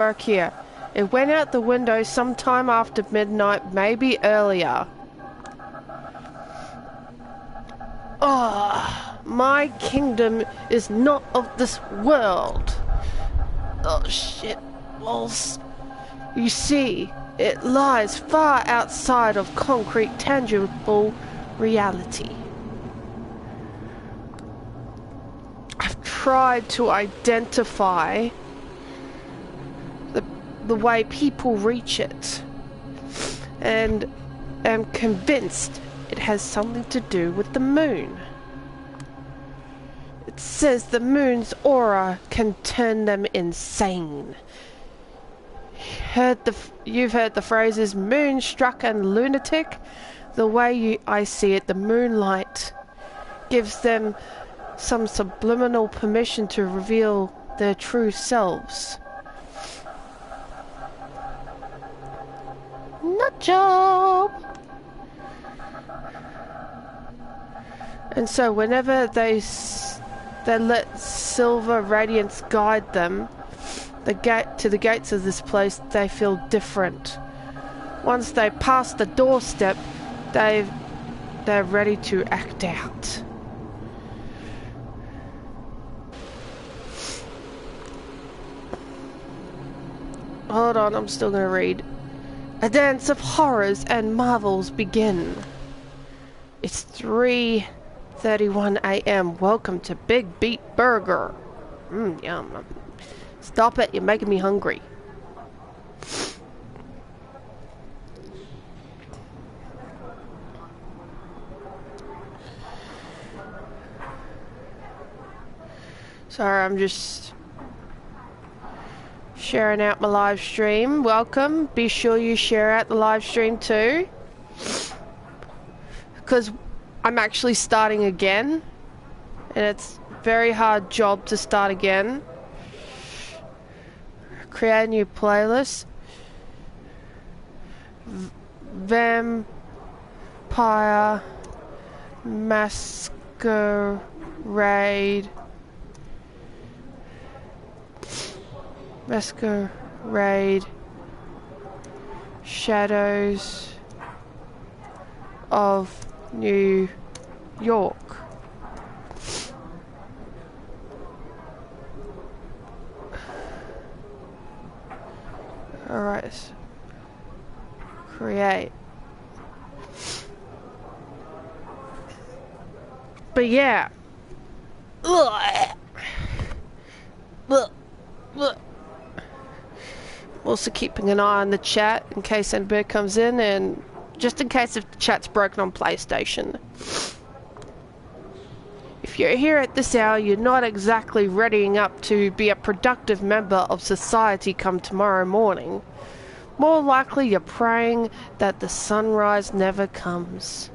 work here. It went out the window sometime after midnight, maybe earlier. Oh, my kingdom is not of this world. Oh shit, balls. You see, it lies far outside of concrete, tangible reality. I've tried to identify the way people reach it, and am convinced it has something to do with the moon. It says the moon's aura can turn them insane. You've heard the phrases moonstruck and lunatic? The way I see it, the moonlight gives them some subliminal permission to reveal their true selves. Nut job! And so whenever they let silver radiance guide them to the gates of this place, they feel different. Once they pass the doorstep, they're ready to act out. Hold on, I'm still gonna read. A dance of horrors and marvels begin. It's 3:31 a.m. Welcome to Big Beat Burger. Yum. Stop it, you're making me hungry. Sorry, I'm just sharing out my live stream. Welcome. Be sure you share out the live stream too, because I'm actually starting again, and it's a very hard job to start again. Create a new playlist. Vampire Masquerade. Masquerade. Shadows of New York. Alright. Create. But yeah. Ugh. Ugh. Ugh. Also keeping an eye on the chat in case anybody comes in, and just in case if the chat's broken on PlayStation. If you're here at this hour, you're not exactly readying up to be a productive member of society come tomorrow morning. More likely you're praying that the sunrise never comes.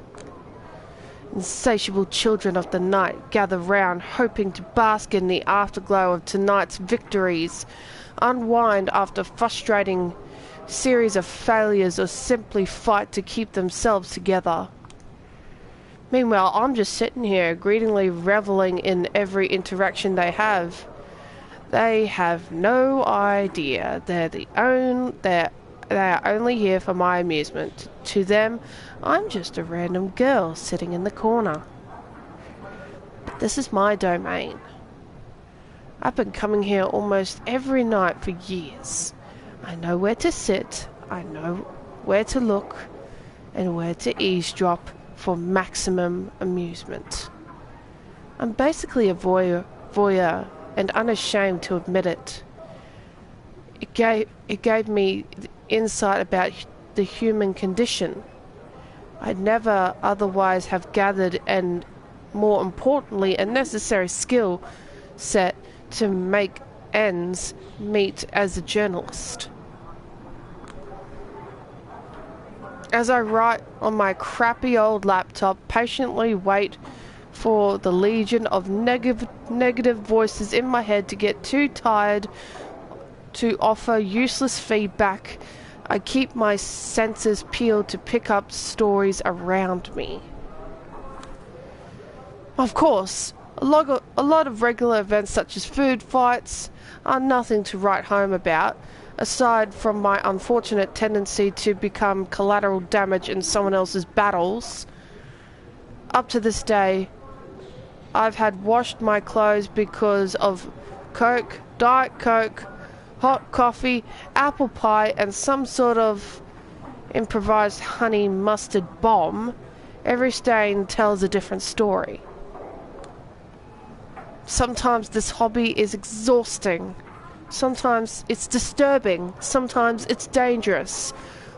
Insatiable children of the night gather round, hoping to bask in the afterglow of tonight's victories, unwind after frustrating series of failures, or simply fight to keep themselves together. Meanwhile, I'm just sitting here, greedily reveling in every interaction they have. They have no idea they are only here for my amusement. To them, I'm just a random girl sitting in the corner. But this is my domain. I've been coming here almost every night for years. I know where to sit, I know where to look, and where to eavesdrop for maximum amusement. I'm basically a voyeur, and unashamed to admit it. It gave me insight about the human condition. I'd never otherwise have gathered, and more importantly, a necessary skill set to make ends meet as a journalist. As I write on my crappy old laptop, patiently wait for the legion of negative voices in my head to get too tired to offer useless feedback, I keep my senses peeled to pick up stories around me. Of course, a lot of regular events such as food fights are nothing to write home about. Aside from my unfortunate tendency to become collateral damage in someone else's battles, up to this day, I've had washed my clothes because of Coke, Diet Coke, hot coffee, apple pie, and some sort of improvised honey mustard bomb. Every stain tells a different story. Sometimes this hobby is exhausting. Sometimes it's disturbing. Sometimes it's dangerous.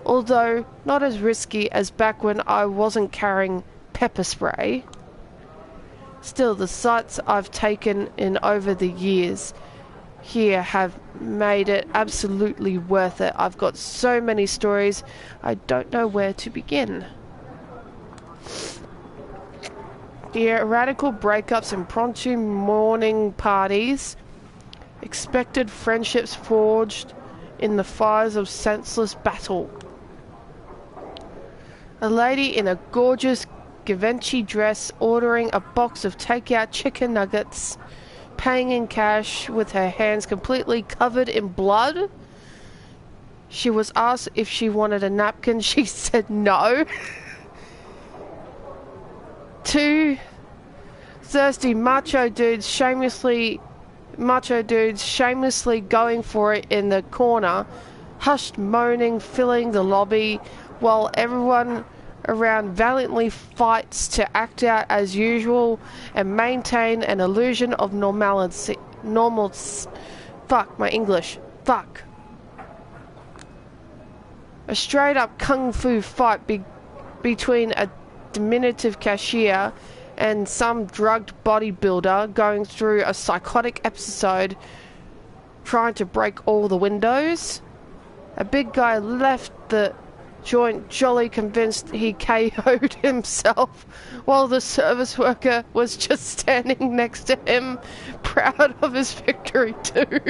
Although not as risky as back when I wasn't carrying pepper spray. Still, the sights I've taken in over the years here have made it absolutely worth it. I've got so many stories, I don't know where to begin. Yeah, radical breakups, impromptu morning parties, expected friendships forged in the fires of senseless battle. A lady in a gorgeous Givenchy dress ordering a box of takeout chicken nuggets, paying in cash with her hands completely covered in blood. She was asked if she wanted a napkin. She said no. Two thirsty macho dudes shamelessly going for it in the corner, hushed moaning filling the lobby, while everyone around valiantly fights to act out as usual and maintain an illusion of normalcy. Fuck my English. Fuck. A straight up kung fu fight between a diminutive cashier and some drugged bodybuilder going through a psychotic episode trying to break all the windows. A big guy left the joint jolly convinced he KO'd himself, while the service worker was just standing next to him, proud of his victory too.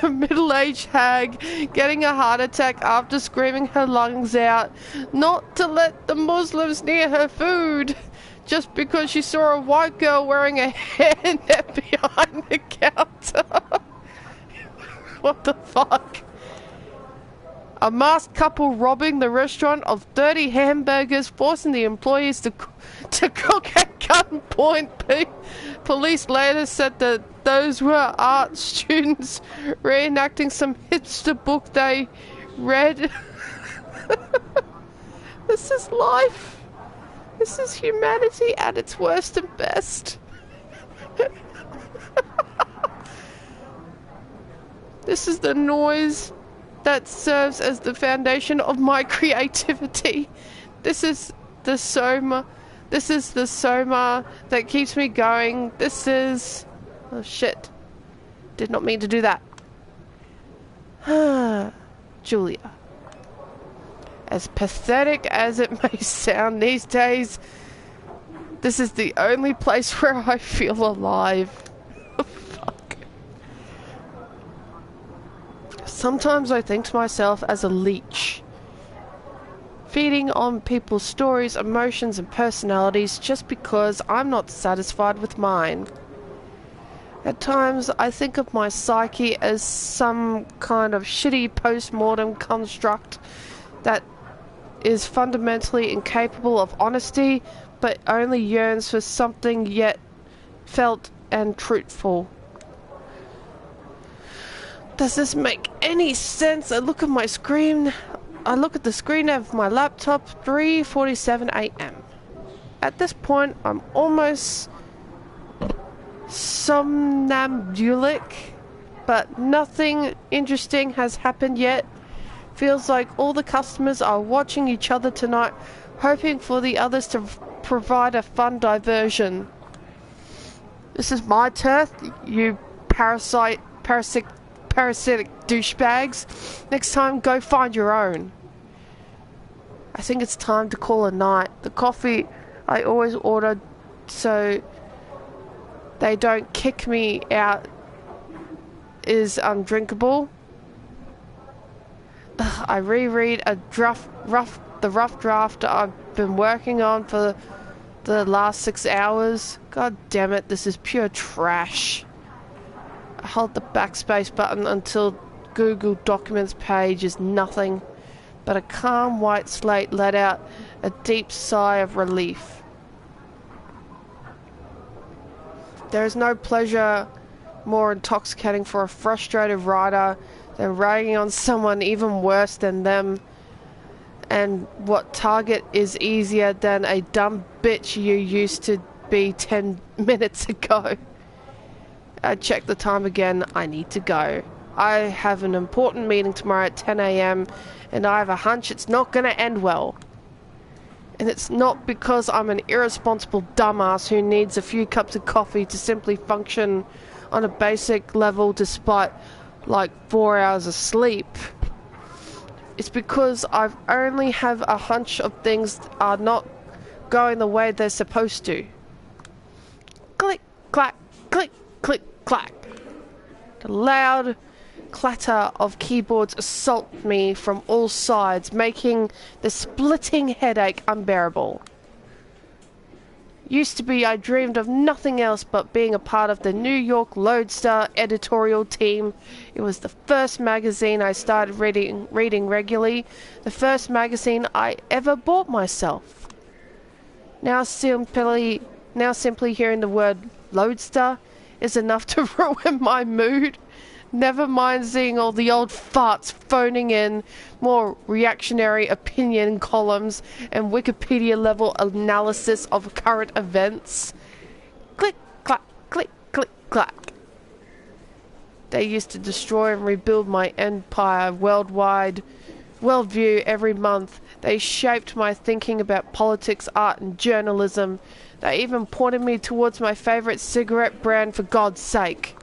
A middle-aged hag getting a heart attack after screaming her lungs out not to let the Muslims near her food, just because she saw a white girl wearing a hairnet behind the counter. What the fuck? A masked couple robbing the restaurant of 30 hamburgers, forcing the employees to cook at gunpoint. Police later said that those were art students reenacting some hipster book they read. This is life. This is humanity at its worst and best. This is the noise that serves as the foundation of my creativity. This is the soma. This is the soma that keeps me going. This is... Oh shit. Did not mean to do that. Julia. As pathetic as it may sound these days, this is the only place where I feel alive. Fuck. Sometimes I think to myself as a leech, feeding on people's stories, emotions and personalities just because I'm not satisfied with mine. At times I think of my psyche as some kind of shitty post-mortem construct that is fundamentally incapable of honesty, but only yearns for something yet felt and truthful. Does this make any sense? I look at my screen. I look at the screen of my laptop, 3:47 a.m. At this point, I'm almost somnambulic, but nothing interesting has happened yet. Feels like all the customers are watching each other tonight, hoping for the others to provide a fun diversion. This is my turf, you parasitic douchebags. Next time, go find your own. I think it's time to call a night. The coffee I always order so they don't kick me out is undrinkable. I reread the rough draft I've been working on for the last 6 hours. God damn it, this is pure trash. hold the backspace button until Google Documents page is nothing but a calm white slate. Let out a deep sigh of relief. There is no pleasure more intoxicating for a frustrated writer than ragging on someone even worse than them. And what target is easier than a dumb bitch you used to be 10 minutes ago? I checked the time again. I need to go. I have an important meeting tomorrow at 10 a.m. and I have a hunch it's not going to end well. And it's not because I'm an irresponsible dumbass who needs a few cups of coffee to simply function on a basic level despite like 4 hours of sleep. It's because I only have a hunch of things are not going the way they're supposed to. Click, clack, click, click, clack. The loud clatter of keyboards assault me from all sides, making the splitting headache unbearable. Used to be I dreamed of nothing else but being a part of the New York Lodestar editorial team. It was the first magazine I started reading regularly, the first magazine I ever bought myself. Now simply hearing the word Lodestar is enough to ruin my mood. Never mind seeing all the old farts phoning in more reactionary opinion columns and Wikipedia level analysis of current events. Click, clack, click, click, clack. They used to destroy and rebuild my empire worldwide worldview every month. They shaped my thinking about politics, art and journalism. They even pointed me towards my favorite cigarette brand, for God's sake.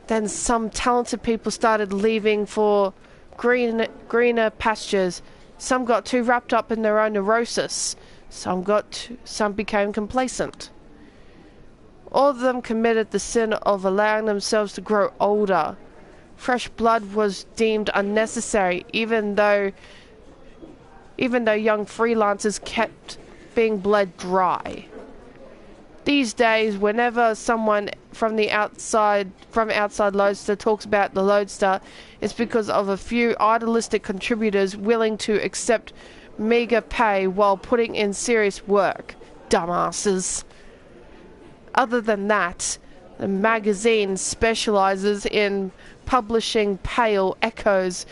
Then some talented people started leaving for greener pastures. Some got too wrapped up in their own neurosis. Some became complacent. All of them committed the sin of allowing themselves to grow older. Fresh blood was deemed unnecessary, even though young freelancers kept being bled dry. These days, whenever someone from outside Lodestar talks about the Lodestar, it's because of a few idealistic contributors willing to accept meager pay while putting in serious work. Dumbasses. Other than that, the magazine specializes in publishing pale echoes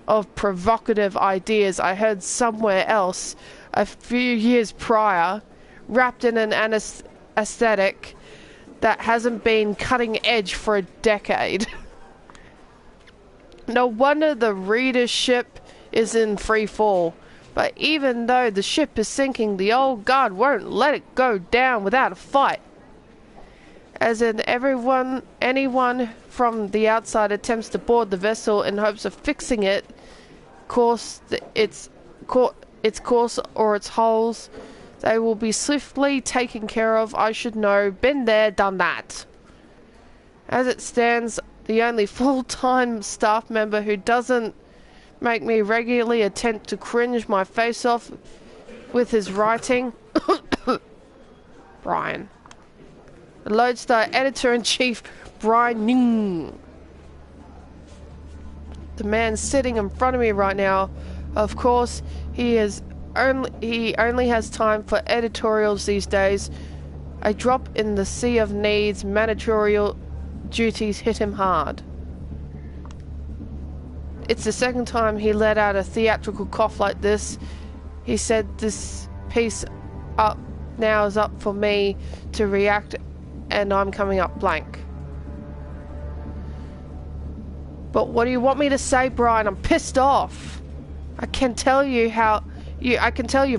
of provocative ideas I heard somewhere else a few years prior, wrapped in an aesthetic that hasn't been cutting edge for a decade. No wonder the readership is in free fall. But even though the ship is sinking, the old guard won't let it go down without a fight. As in anyone from the outside attempts to board the vessel in hopes of fixing its course or its holes, they will be swiftly taken care of. I should know. Been there, done that. As it stands, the only full-time staff member who doesn't make me regularly attempt to cringe my face off with his writing, Brian. The Lodestar editor-in-chief, Brian Ning. The man sitting in front of me right now, of course, he only has time for editorials these days. A drop in the sea of needs, managerial duties hit him hard. It's the second time he let out a theatrical cough like this. He said this piece now is up for me to react, and I'm coming up blank. But what do you want me to say, Brian? I'm pissed off. I can tell you've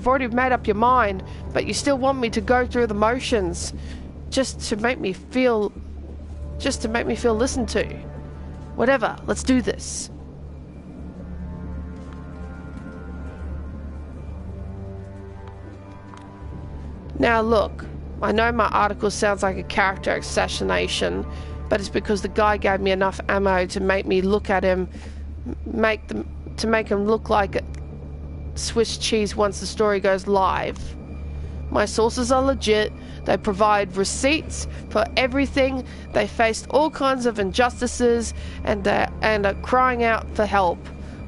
already made up your mind, but you still want me to go through the motions just to make me feel listened to. Whatever, let's do this. Now look, I know my article sounds like a character assassination, but it's because the guy gave me enough ammo to make me look at him, to make him look like Swiss cheese once the story goes live. My sources are legit. They provide receipts for everything. They faced all kinds of injustices and are crying out for help.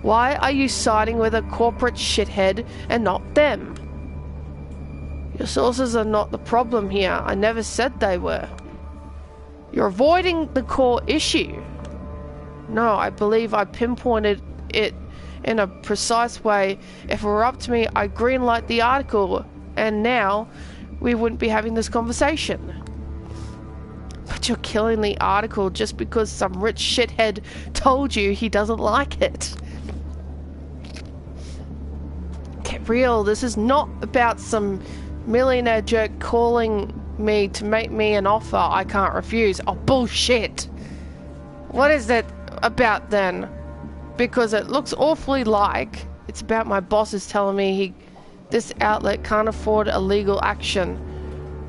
Why are you siding with a corporate shithead and not them? Your sources are not the problem here. I never said they were. You're avoiding the core issue. No, I believe I pinpointed it in a precise way. If it were up to me, I'd greenlight the article, and now we wouldn't be having this conversation. But you're killing the article just because some rich shithead told you he doesn't like it. Get real. This is not about some millionaire jerk calling me to make me an offer I can't refuse. Oh, bullshit. What is that about then? Because it looks awfully like it's about my bosses telling me this outlet can't afford illegal action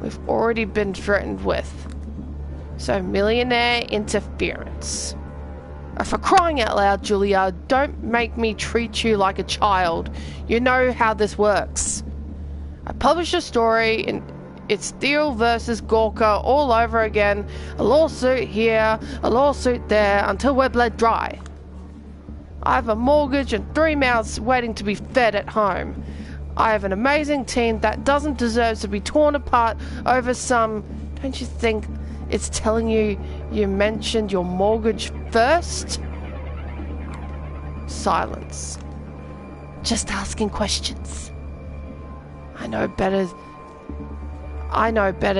we've already been threatened with. So millionaire interference. For crying out loud, Julia, don't make me treat you like a child. You know how this works. I published a story and it's Steele versus Gorka all over again. A lawsuit here, a lawsuit there, until we're bled dry. I have a mortgage and 3 mouths waiting to be fed at home. I have an amazing team that doesn't deserve to be torn apart over some... Don't you think it's telling you mentioned your mortgage first? Silence. Just asking questions. I know better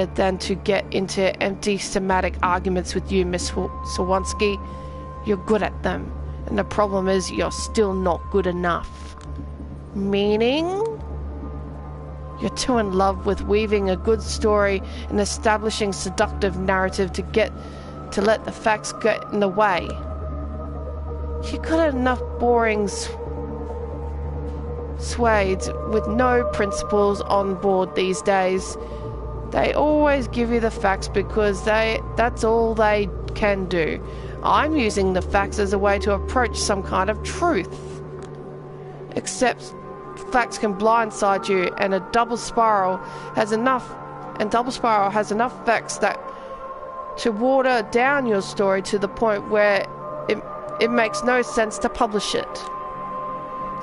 than to get into empty semantic arguments with you, Miss Swansky. You're good at them. And the problem is you're still not good enough. Meaning? You're too in love with weaving a good story and establishing seductive narrative to let the facts get in the way. You got enough boring swades with no principles on board these days. They always give you the facts because that's all they can do. I'm using the facts as a way to approach some kind of truth. Except facts can blindside you, and double spiral has enough facts to water down your story to the point where it makes no sense to publish it.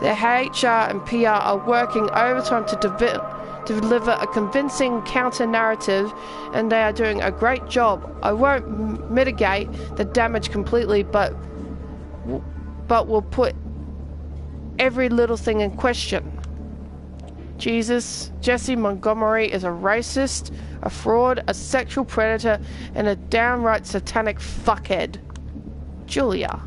Their HR and PR are working overtime to deliver a convincing counter-narrative, and they are doing a great job. I won't mitigate the damage completely, but will put every little thing in question. Jesse Montgomery is a racist, a fraud, a sexual predator, and a downright satanic fuckhead. Julia,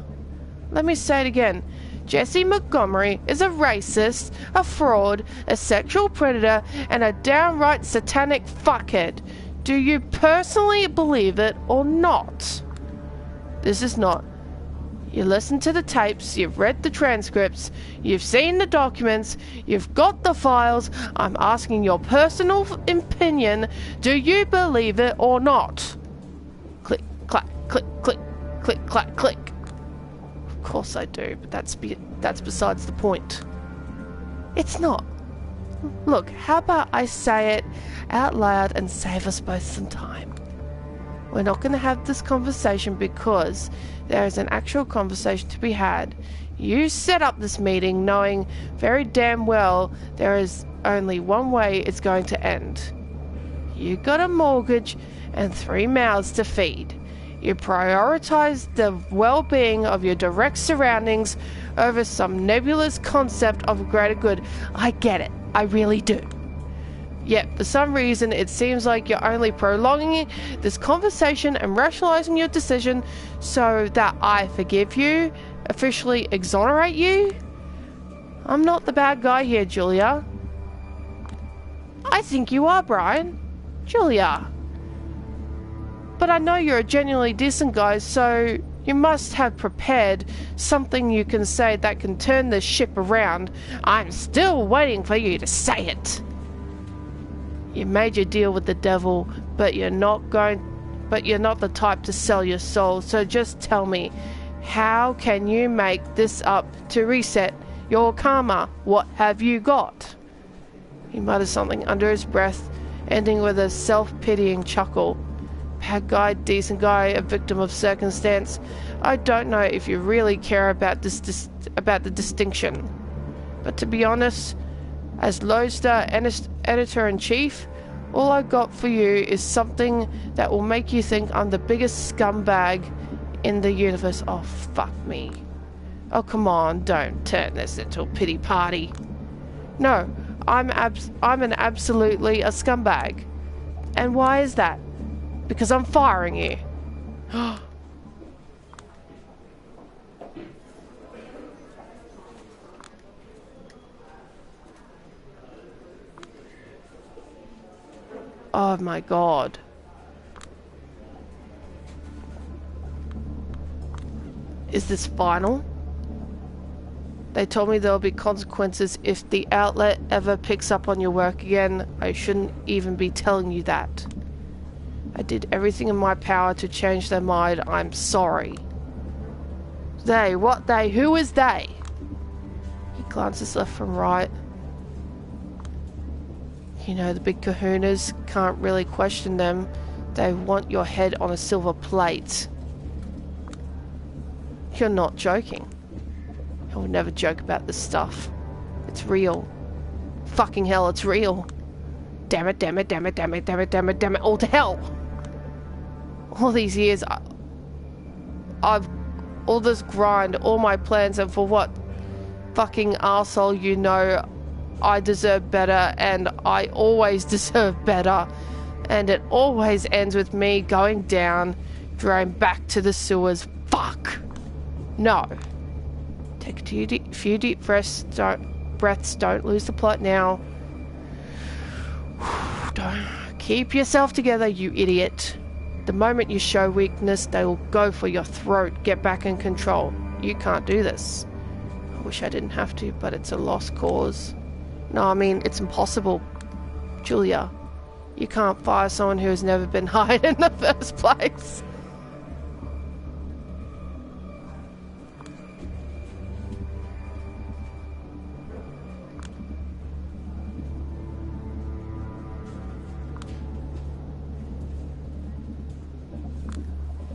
let me say it again. Jesse Montgomery is a racist, a fraud, a sexual predator, and a downright satanic fuckhead. Do you personally believe it or not? This is not. You listened to the tapes, you've read the transcripts, you've seen the documents, you've got the files. I'm asking your personal opinion. Do you believe it or not? Click, clack, click, click, click, clack, click. Of course I do, but that's besides the point. It's not. Look, how about I say it out loud and save us both some time? We're not going to have this conversation because there is an actual conversation to be had. You set up this meeting knowing very damn well there is only one way it's going to end. You got a mortgage and 3 mouths to feed. You prioritize the well-being of your direct surroundings over some nebulous concept of greater good. I get it. I really do. Yet, for some reason, it seems like you're only prolonging this conversation and rationalizing your decision so that I forgive you, officially exonerate you. I'm not the bad guy here, Julia. I think you are, Brian. Julia. But I know you're a genuinely decent guy, so you must have prepared something you can say that can turn this ship around. I'm still waiting for you to say it. You made your deal with the devil, but you're not the type to sell your soul. So just tell me, how can you make this up to reset your karma? What have you got? He mutters something under his breath, ending with a self-pitying chuckle. Bad guy, decent guy, a victim of circumstance. I don't know if you really care about about the distinction. But to be honest, as Lodestar Editor-in-Chief, all I got for you is something that will make you think I'm the biggest scumbag in the universe. Oh, fuck me. Oh, come on, don't turn this into a pity party. No, I'm absolutely a scumbag. And why is that? Because I'm firing you. Oh my god. Is this final? They told me there'll be consequences if the outlet ever picks up on your work again. I shouldn't even be telling you that. I did everything in my power to change their mind. I'm sorry. They? What they? Who is they? He glances left from right. You know, the big kahunas, can't really question them. They want your head on a silver plate. You're not joking. I would never joke about this stuff. It's real. Fucking hell, it's real. Damn it, damn it, damn it, damn it, damn it, damn it, damn it, all to hell! All these years, I've... all this grind, all my plans, and for what? Fucking arsehole, you know, I deserve better, and I always deserve better. And it always ends with me going down, drained back to the sewers. Fuck! No. Take a few deep breaths. Don't lose the plot now. Don't keep yourself together, you idiot. The moment you show weakness, they will go for your throat. Get back in control. You can't do this. I wish I didn't have to, but it's a lost cause. No, I mean, it's impossible. Julia, you can't fire someone who has never been hired in the first place.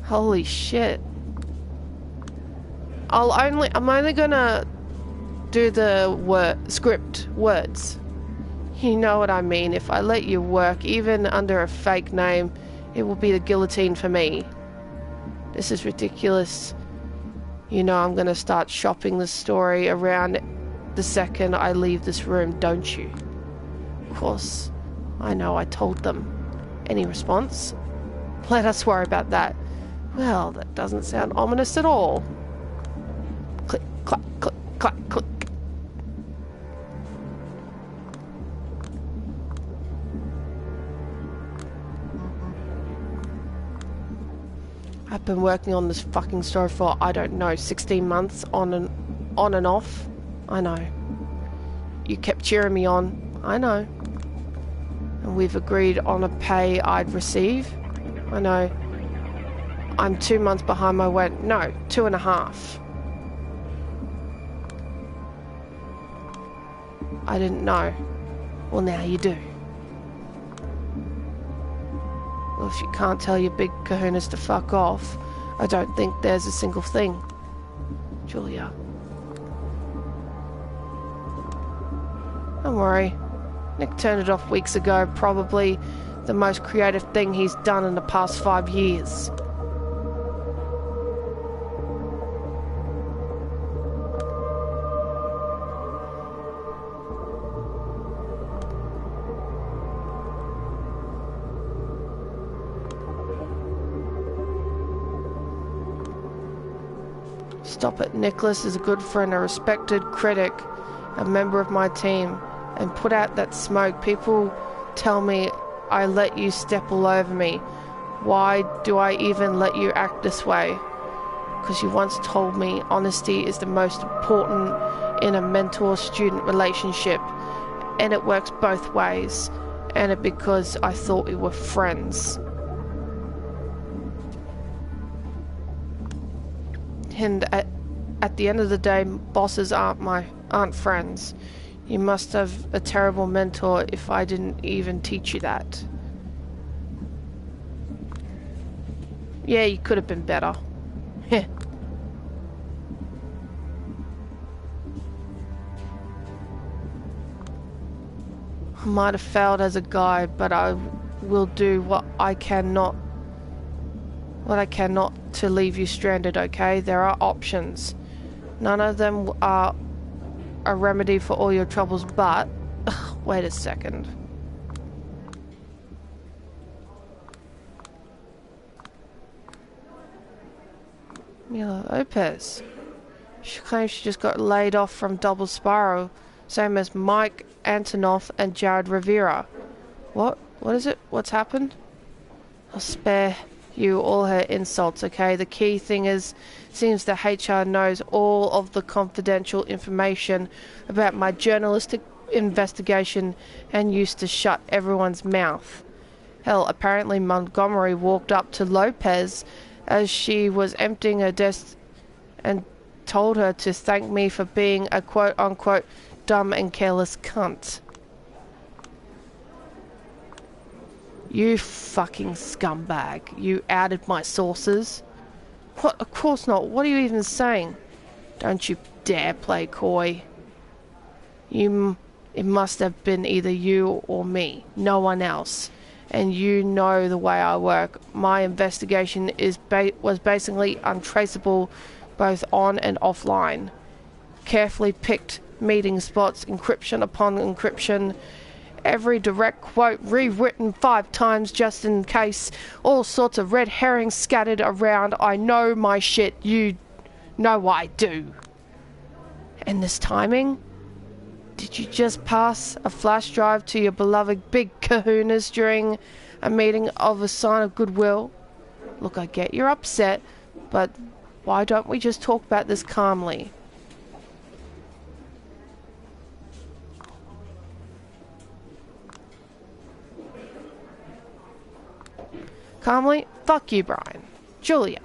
Holy shit. I'm only gonna do the script words. You know what I mean. If I let you work, even under a fake name, it will be the guillotine for me. This is ridiculous. You know I'm gonna start shopping the story around the second I leave this room, don't you? Of course. I know, I told them. Any response? Let us worry about that. Well, that doesn't sound ominous at all. Click, clack, click, clack, click. I've been working on this fucking story for, I don't know, 16 months on and off. I know. You kept cheering me on. I know. And we've agreed on a pay I'd receive. I know. I'm 2 months behind my weight. No, 2.5. I didn't know. Well, now you do. Well, if you can't tell your big kahunas to fuck off, I don't think there's a single thing. Julia. Don't worry. Nick turned it off weeks ago. Probably the most creative thing he's done in the past 5 years. Stop it. Nicholas is a good friend, a respected critic, a member of my team. And put out that smoke. People tell me I let you step all over me. Why do I even let you act this way? Because you once told me honesty is the most important in a mentor-student relationship. And it works both ways. And it because I thought we were friends. And at the end of the day, bosses aren't friends. You must have a terrible mentor if I didn't even teach you that. Yeah, you could have been better. Heh. I might have failed as a guide, but I will do what I cannot to leave you stranded, okay? There are options. None of them are a remedy for all your troubles, but... wait a second. Mila Lopez. She claims she just got laid off from Double Spiral, same as Mike Antonoff and Jared Rivera. What? What is it? What's happened? I'll spare you all her insults, okay? The key thing is, seems the HR knows all of the confidential information about my journalistic investigation and used to shut everyone's mouth. Hell, apparently Montgomery walked up to Lopez as she was emptying her desk and told her to thank me for being a quote-unquote dumb and careless cunt. You fucking scumbag. You outed my sources. What? Of course not. What are you even saying? Don't you dare play coy. It must have been either you or me. No one else. And you know the way I work. My investigation was basically untraceable both on and offline. Carefully picked meeting spots, encryption upon encryption, every direct quote rewritten 5 times just in case, all sorts of red herrings scattered around. I know my shit, you know I do. And this timing? Did you just pass a flash drive to your beloved big kahunas during a meeting of a sign of goodwill? Look, I get you're upset, but why don't we just talk about this calmly? Calmly? Fuck you, Brian. Julia.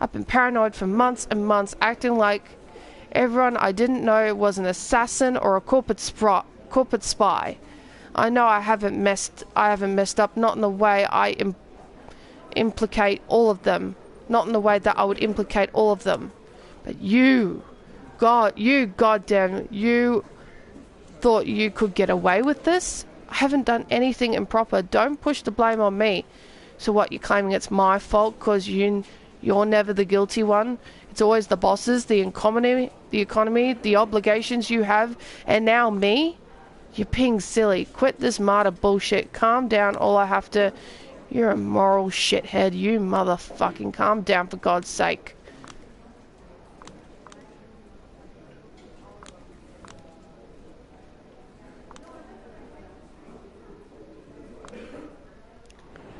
I've been paranoid for months and months, acting like everyone I didn't know was an assassin or a corporate spy. I know I haven't messed up, not in the way I implicate all of them. Not in the way that I would implicate all of them. But you thought you could get away with this? I haven't done anything improper. Don't push the blame on me. So what, you're claiming it's my fault because you're never the guilty one? It's always the bosses, the economy, the obligations you have, and now me? You're being silly. Quit this martyr bullshit. Calm down. All I have to... You're a moral shithead. You motherfucking calm down for God's sake.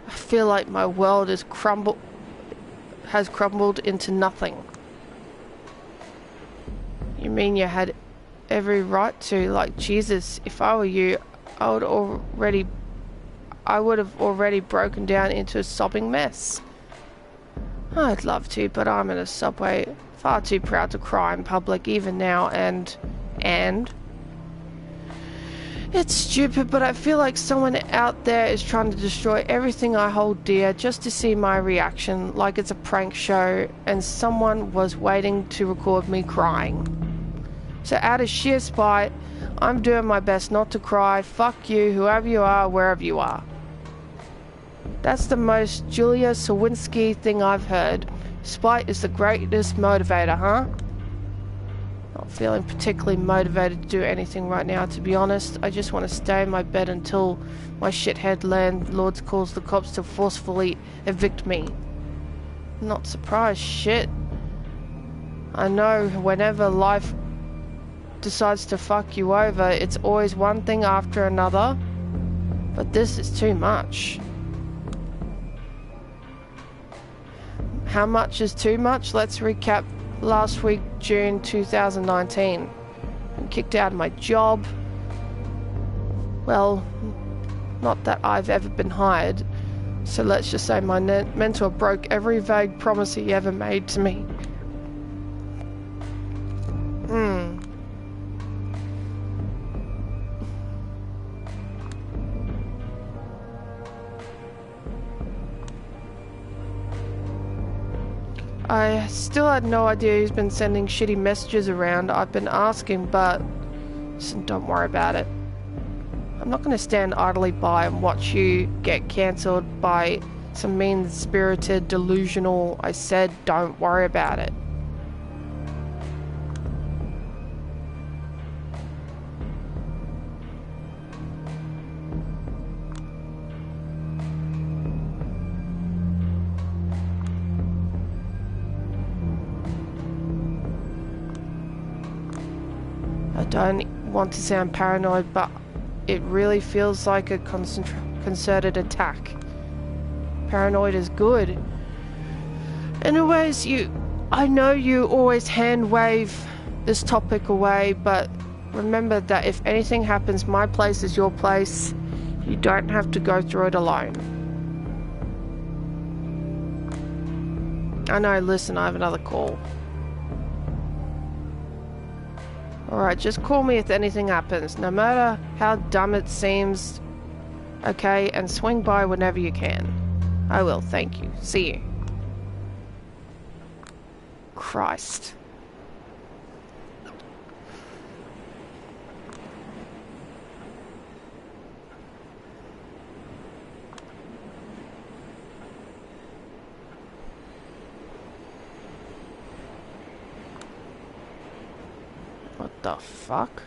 I feel like my world has crumbled into nothing. You mean you had every right to? Like, Jesus, if I were you, I would have already broken down into a sobbing mess. I'd love to, but I'm in a subway, far too proud to cry in public even now, and it's stupid, but I feel like someone out there is trying to destroy everything I hold dear just to see my reaction, like it's a prank show, and someone was waiting to record me crying. So out of sheer spite, I'm doing my best not to cry. Fuck you, whoever you are, wherever you are. That's the most Julia Sawinski thing I've heard. Spite is the greatest motivator, huh? Not feeling particularly motivated to do anything right now, to be honest. I just want to stay in my bed until my shithead landlord calls the cops to forcefully evict me. Not surprised, shit. I know whenever life decides to fuck you over, it's always one thing after another. But this is too much. How much is too much? Let's recap last week, June 2019. I'm kicked out of my job. Well, not that I've ever been hired. So let's just say my mentor broke every vague promise he ever made to me. I still had no idea who's been sending shitty messages around. I've been asking, but listen, don't worry about it. I'm not going to stand idly by and watch you get cancelled by some mean-spirited delusional. I said don't worry about it. I don't want to sound paranoid, but it really feels like a concerted attack. Paranoid is good. Anyways, I know you always hand wave this topic away, but remember that if anything happens, my place is your place. You don't have to go through it alone. I know, listen, I have another call. Alright, just call me if anything happens, no matter how dumb it seems, okay? And swing by whenever you can. I will, thank you. See you. Christ. What the fuck?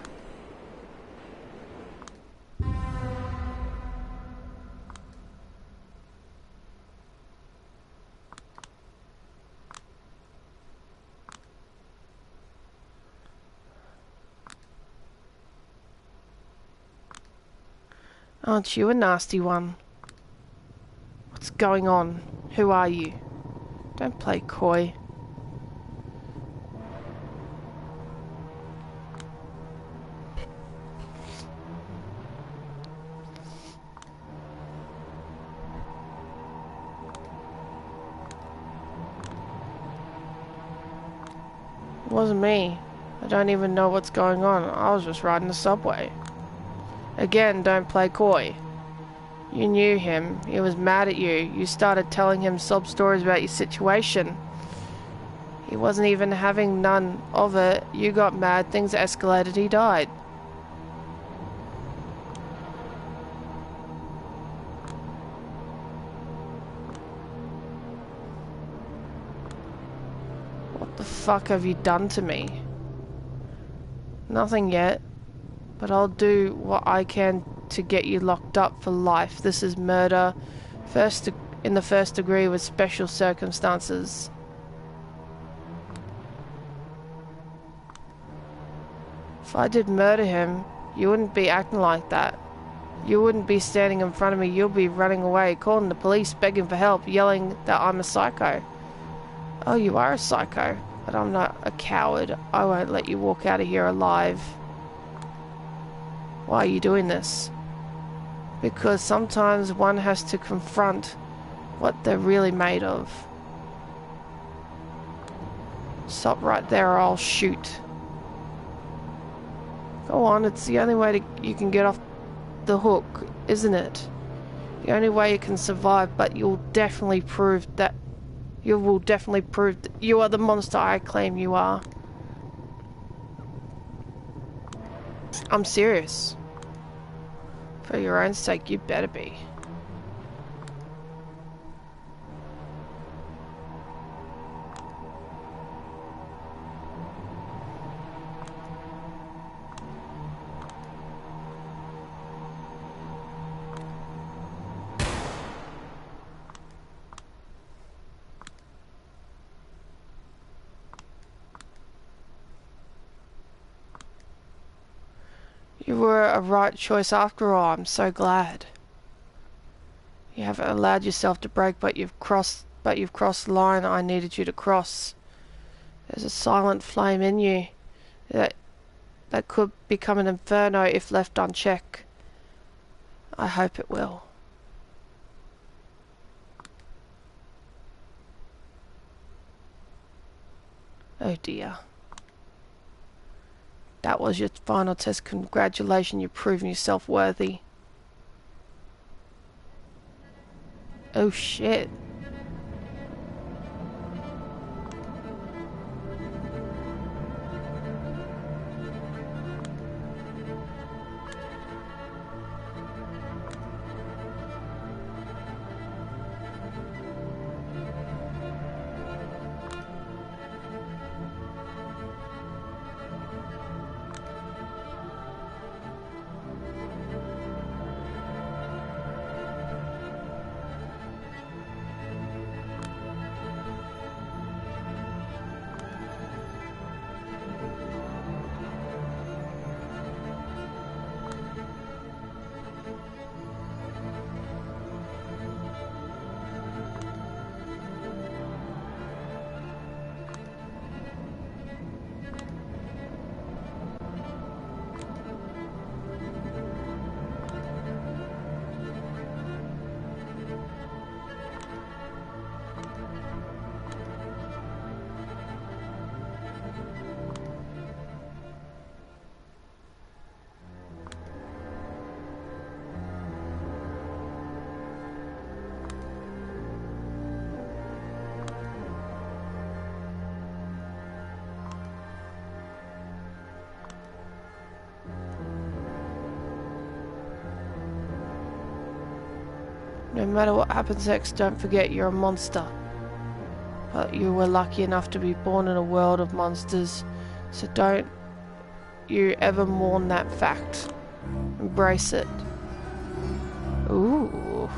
Aren't you a nasty one? What's going on? Who are you? Don't play coy. It wasn't me. I don't even know what's going on. I was just riding the subway. Again, don't play coy. You knew him. He was mad at you. You started telling him sob stories about your situation. He wasn't even having none of it. You got mad. Things escalated. He died. What the fuck have you done to me? Nothing yet. But I'll do what I can to get you locked up for life. This is murder, in the first degree with special circumstances. If I did murder him, you wouldn't be acting like that. You wouldn't be standing in front of me. You'll be running away, calling the police, begging for help, yelling that I'm a psycho. Oh, you are a psycho, but I'm not a coward. I won't let you walk out of here alive. Why are you doing this? Because sometimes one has to confront what they're really made of. Stop right there or I'll shoot. Go on, it's the only way you can get off the hook, isn't it? The only way you can survive, but you will definitely prove that you are the monster I claim you are. I'm serious. For your own sake, you better be. You were a right choice after all. I'm so glad. You haven't allowed yourself to break, but you've crossed the line I needed you to cross. There's a silent flame in you that could become an inferno if left unchecked. I hope it will. Oh dear. That was your final test. Congratulations, you've proven yourself worthy. Oh shit. No matter what happens next, don't forget you're a monster. But you were lucky enough to be born in a world of monsters, so don't you ever mourn that fact. Embrace it. Ooh.